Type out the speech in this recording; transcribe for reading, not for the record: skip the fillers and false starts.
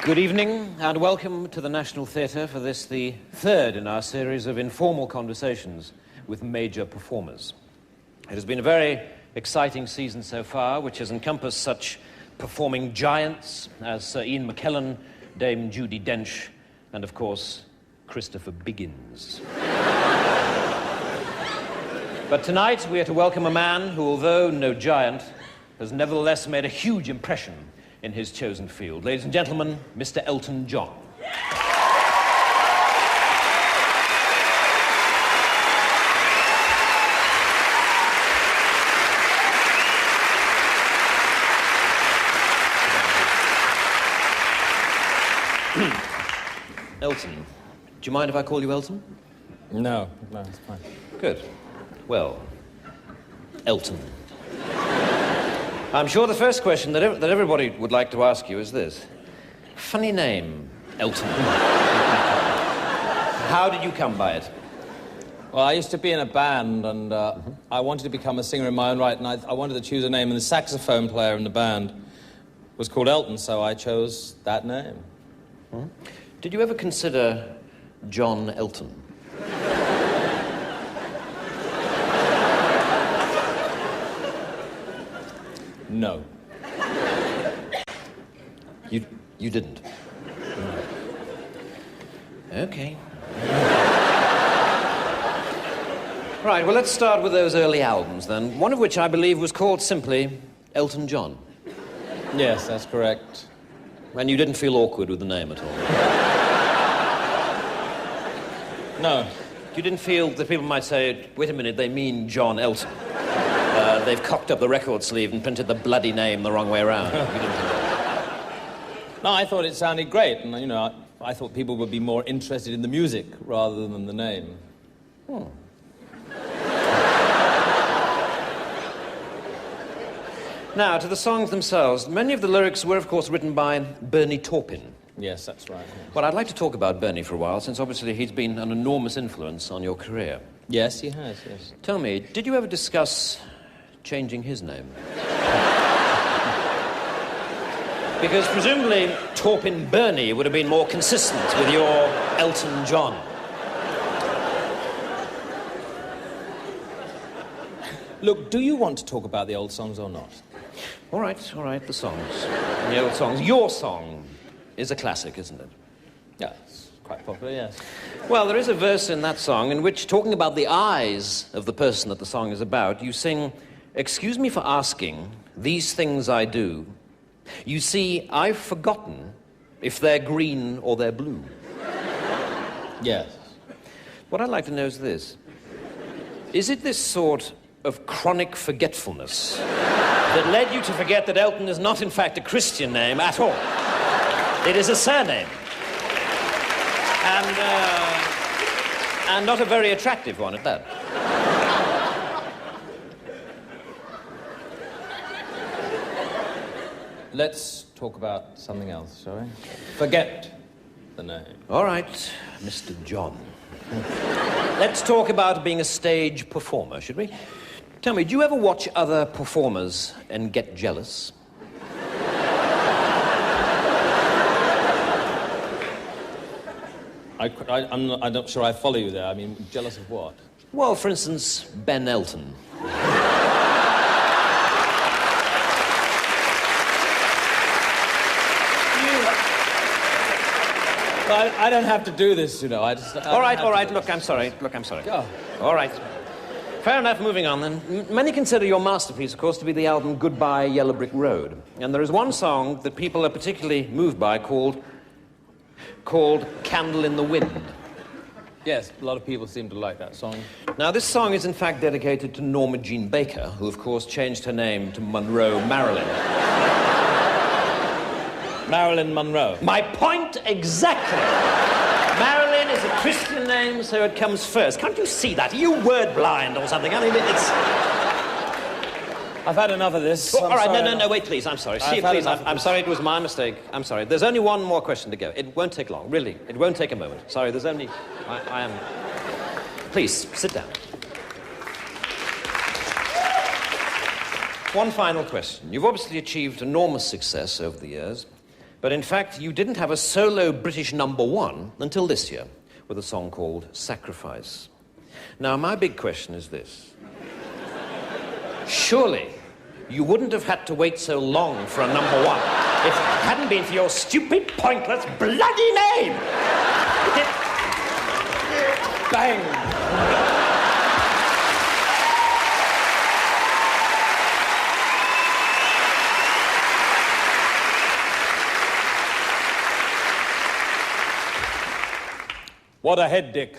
Good evening and welcome to the National Theatre for this, the third in our series of informal conversations with major performers. It has been a very exciting season so far, which has encompassed such performing giants as Sir Ian McKellen, Dame Judi Dench, and of course, Christopher Biggins. But tonight we are to welcome a man who, although no giant, has nevertheless made a huge impression in his chosen field. Ladies and gentlemen, Mr. Elton John. Elton, do you mind if I call you Elton? No, it's fine. Good. Well, Elton. I'm sure the first question that everybody would like to ask you is this. Funny name, Elton. How did you come by it? Well, I used to be in a band, and I wanted to become a singer in my own right, and I wanted to choose a name, and the saxophone player in the band was called Elton, so I chose that name. Hmm? Did you ever consider John Elton? No. You didn't? No. Okay. Right, well, let's start with those early albums, then. One of which I believe was called simply Elton John. Yes, that's correct. And you didn't feel awkward with the name at all? No. You didn't feel that people might say, wait a minute, they mean John Elton. They've cocked up the record sleeve and printed the bloody name the wrong way around. You didn't think that? No, I thought it sounded great, and, you know, I thought people would be more interested in the music rather than the name. Hmm. Now, to the songs themselves, many of the lyrics were, of course, written by Bernie Taupin. Yes, that's right. Yes. Well, I'd like to talk about Bernie for a while, since obviously he's been an enormous influence on your career. Yes, he has, yes. Tell me, did you ever discuss changing his name? Because presumably Taupin Bernie would have been more consistent with your Elton John. Look, do you want to talk about the old songs or not? All right, the songs. The old songs. Your song is a classic, isn't it? Yeah, it's quite popular, yes. Well, there is a verse in that song in which, talking about the eyes of the person that the song is about, you sing, "Excuse me for asking, these things I do. You see, I've forgotten if they're green or they're blue." Yes. What I'd like to know is this. Is it this sort of chronic forgetfulness that led you to forget that Elton is not, in fact, a Christian name at all? It is a surname. And not a very attractive one at that. Let's talk about something else, shall we? Forget the name. All right, Mr. John. Let's talk about being a stage performer, should we? Tell me, do you ever watch other performers and get jealous? I'm not sure I follow you there. I mean, jealous of what? Well, for instance, Ben Elton. I don't have to do this, you know. All right. Look, I'm sorry. Go. All right. Fair enough, moving on then. Many consider your masterpiece, of course, to be the album Goodbye Yellow Brick Road. And there is one song that people are particularly moved by called Candle in the Wind. Yes, a lot of people seem to like that song. Now, this song is in fact dedicated to Norma Jean Baker, who, of course, changed her name to Monroe Marilyn. Marilyn Monroe. My point exactly. Marilyn is a Christian name, so it comes first. Can't you see that? Are you word blind or something? I mean, it's... I've had enough of this. All right, no, wait, please. I'm sorry. See, please, I'm sorry, it was my mistake. I'm sorry. There's only one more question to go. It won't take long, really. It won't take a moment. Sorry, there's only... I am... Please, sit down. One final question. You've obviously achieved enormous success over the years. But in fact, you didn't have a solo British #1 until this year, with a song called Sacrifice. Now, my big question is this. Surely you wouldn't have had to wait so long for a #1 if it hadn't been for your stupid, pointless, bloody name! Bang! What a head, Dick.